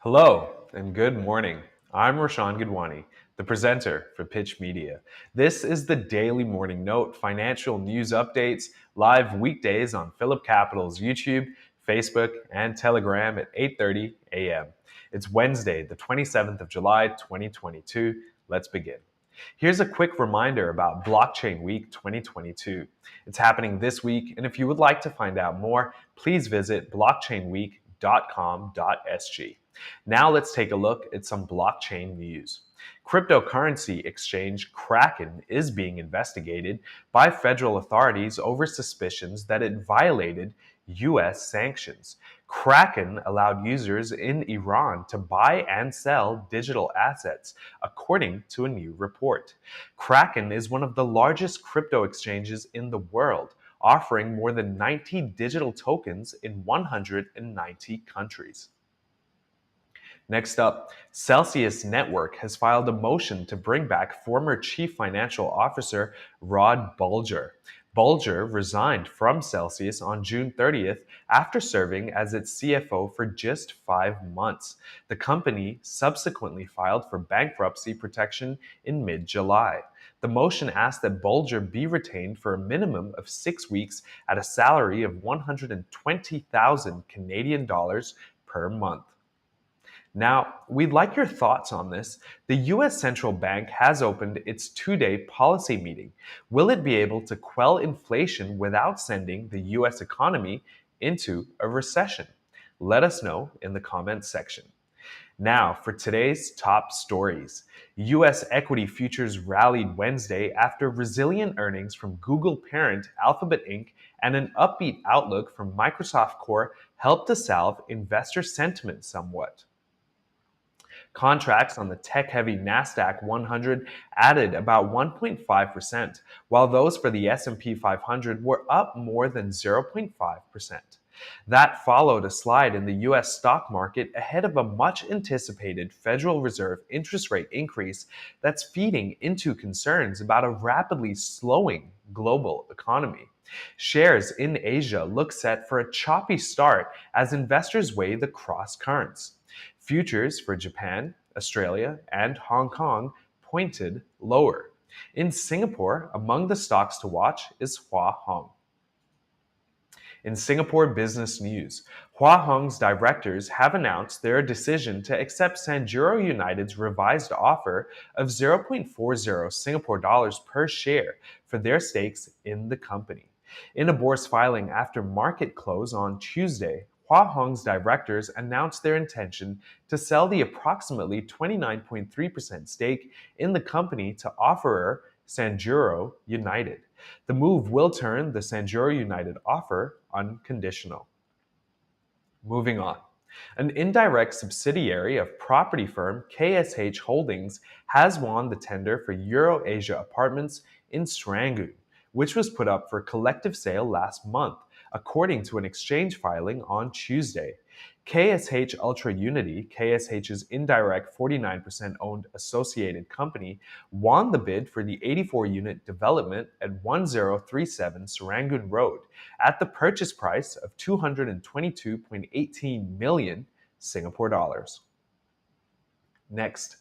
Hello and good morning. I'm Roshan Gidwani, the presenter for Pitch Media. This is the Daily Morning Note financial news updates live weekdays on PhillipCapital's YouTube, Facebook, and Telegram at 8:30 a.m. It's Wednesday, the 27th of July, 2022. Let's begin. Here's a quick reminder about Blockchain Week 2022. It's happening this week, and if you would like to find out more, please visit blockchainweek.com.sg. Now let's take a look at some blockchain news. Cryptocurrency exchange Kraken is being investigated by federal authorities over suspicions that it violated U.S. sanctions. Kraken allowed users in Iran to buy and sell digital assets, according to a new report. Kraken is one of the largest crypto exchanges in the world, offering more than 90 digital tokens in 190 countries. Next up, Celsius Network has filed a motion to bring back former Chief Financial Officer Rod Bulger. Bulger resigned from Celsius on June 30th after serving as its CFO for just 5 months. The company subsequently filed for bankruptcy protection in mid-July. The motion asked that Bulger be retained for a minimum of 6 weeks at a salary of 120,000 Canadian dollars per month. Now, we'd like your thoughts on this. The US Central Bank has opened its two-day policy meeting. Will it be able to quell inflation without sending the US economy into a recession? Let us know in the comments section. Now, for today's top stories. US equity futures rallied Wednesday after resilient earnings from Google parent Alphabet Inc. and an upbeat outlook from Microsoft Core helped to salve investor sentiment somewhat. Contracts on the tech-heavy Nasdaq 100 added about 1.5%, while those for the S&P 500 were up more than 0.5%. That followed a slide in the US stock market ahead of a much-anticipated Federal Reserve interest rate increase that's feeding into concerns about a rapidly slowing global economy. Shares in Asia look set for a choppy start as investors weigh the cross currents. Futures for Japan, Australia, and Hong Kong pointed lower. In Singapore, among the stocks to watch is Hua Hong. In Singapore business news, Hua Hong's directors have announced their decision to accept Sanjuro United's revised offer of 0.40 Singapore dollars per share for their stakes in the company. In a bourse filing after market close on Tuesday, Hua Hong's directors announced their intention to sell the approximately 29.3% stake in the company to offerer Sanjuro United. The move will turn the Sanjuro United offer unconditional. Moving on. An indirect subsidiary of property firm KSH Holdings has won the tender for EuroAsia Apartments in Serangoon, which was put up for collective sale last month, according to an exchange filing on Tuesday. KSH Ultra Unity, KSH's indirect 49% owned associated company, won the bid for the 84-unit development at 1037 Serangoon Road at the purchase price of 222.18 million Singapore dollars. Next,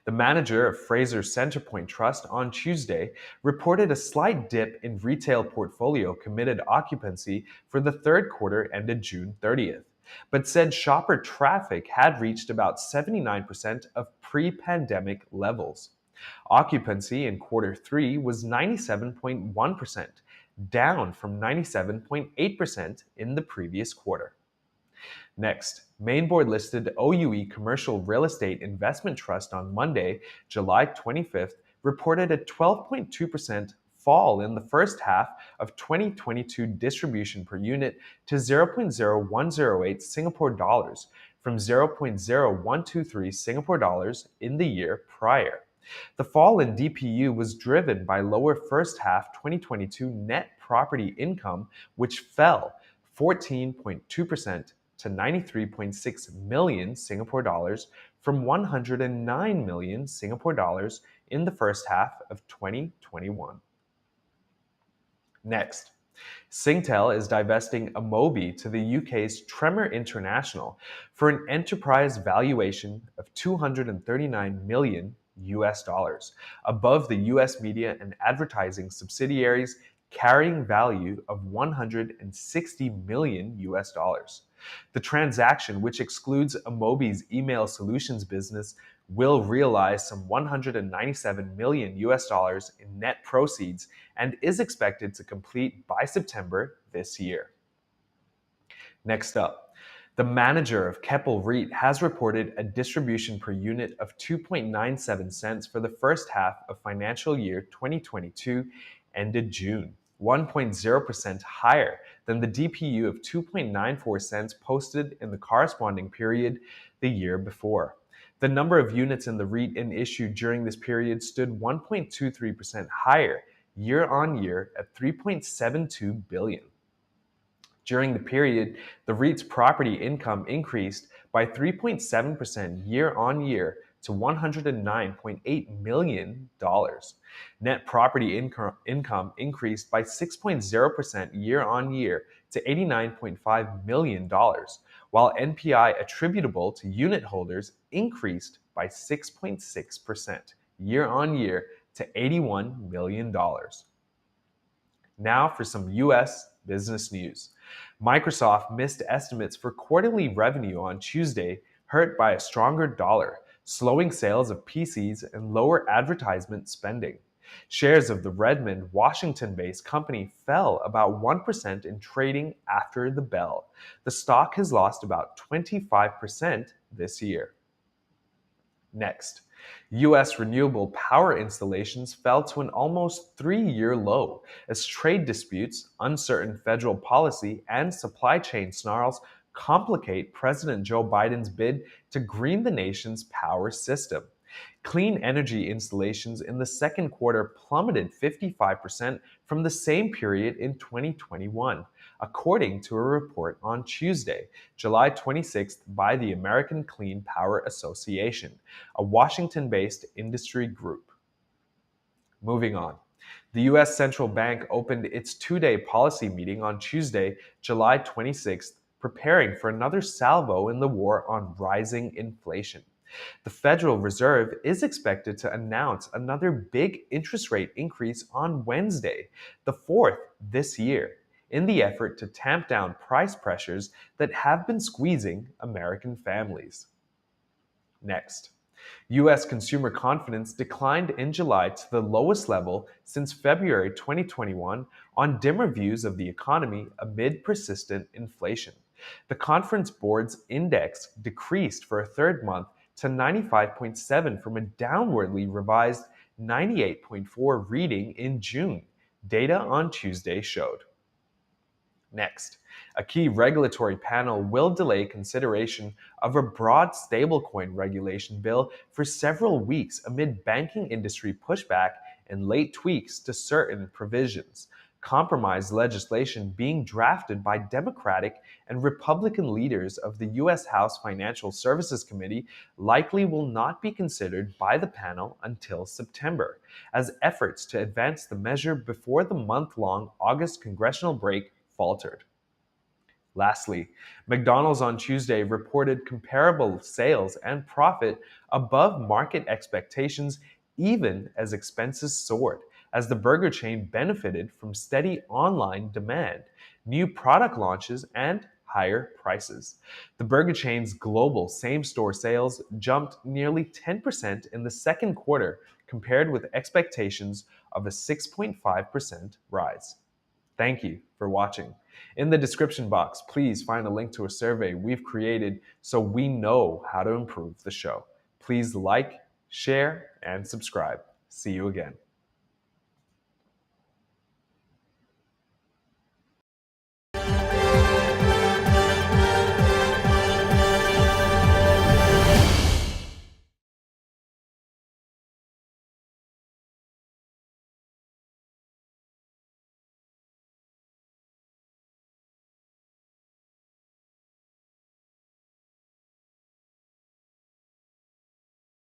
the manager of Fraser Centrepoint Trust on Tuesday reported a slight dip in retail portfolio committed occupancy for the third quarter ended June 30th, but said shopper traffic had reached about 79% of pre-pandemic levels. Occupancy in quarter 3 was 97.1%, down from 97.8% in the previous quarter. Next, Mainboard listed OUE Commercial Real Estate Investment Trust on Monday, July 25th, reported a 12.2% fall in the first half of 2022 distribution per unit to 0.0108 Singapore dollars from 0.0123 Singapore dollars in the year prior. The fall in DPU was driven by lower first half 2022 net property income, which fell 14.2% to 93.6 million Singapore dollars from 109 million Singapore dollars in the first half of 2021. Next, Singtel is divesting Amobi to the UK's Tremor International for an enterprise valuation of 239 million US dollars, above the US media and advertising subsidiaries carrying value of 160 million US dollars. The transaction, which excludes Amobi's email solutions business, will realize some 197 million US dollars in net proceeds and is expected to complete by September this year. Next up, the manager of Keppel REIT has reported a distribution per unit of 2.97 cents for the first half of financial year 2022 ended June, 1.0% higher than the DPU of 2.94 cents posted in the corresponding period the year before. The number of units in the REIT in issue during this period stood 1.23% higher year on year at 3.72 billion. During the period, the REIT's property income increased by 3.7% year on year to $109.8 million. Net property income increased by 6.0% year on year to $89.5 million, while NPI attributable to unit holders increased by 6.6% year on year to $81 million. Now for some US business news. Microsoft missed estimates for quarterly revenue on Tuesday, hurt by a stronger dollar, slowing sales of PCs and lower advertisement spending. Shares of the Redmond, Washington-based company fell about 1% in trading after the bell. The stock has lost about 25% this year. Next, U.S. renewable power installations fell to an almost 3-year low as trade disputes, uncertain federal policy, and supply chain snarls complicate President Joe Biden's bid to green the nation's power system. Clean energy installations in the second quarter plummeted 55% from the same period in 2021, according to a report on Tuesday, July 26th by the American Clean Power Association, a Washington-based industry group. Moving on. The U.S. Central Bank opened its 2-day policy meeting on Tuesday, July 26th, preparing for another salvo in the war on rising inflation. The Federal Reserve is expected to announce another big interest rate increase on Wednesday, the 4th this year, in the effort to tamp down price pressures that have been squeezing American families. Next, U.S. consumer confidence declined in July to the lowest level since February 2021 on dimmer views of the economy amid persistent inflation. The Conference Board's index decreased for a third month to 95.7 from a downwardly revised 98.4 reading in June, data on Tuesday showed. Next, a key regulatory panel will delay consideration of a broad stablecoin regulation bill for several weeks amid banking industry pushback and late tweaks to certain provisions. Compromise legislation being drafted by Democratic and Republican leaders of the U.S. House Financial Services Committee likely will not be considered by the panel until September, as efforts to advance the measure before the month-long August congressional break faltered. Lastly, McDonald's on Tuesday reported comparable sales and profit above market expectations even as expenses soared, as the burger chain benefited from steady online demand, new product launches, and higher prices. The burger chain's global same-store sales jumped nearly 10% in the second quarter compared with expectations of a 6.5% rise. Thank you for watching. In the description box, please find a link to a survey we've created so we know how to improve the show. Please like, share, and subscribe. See you again.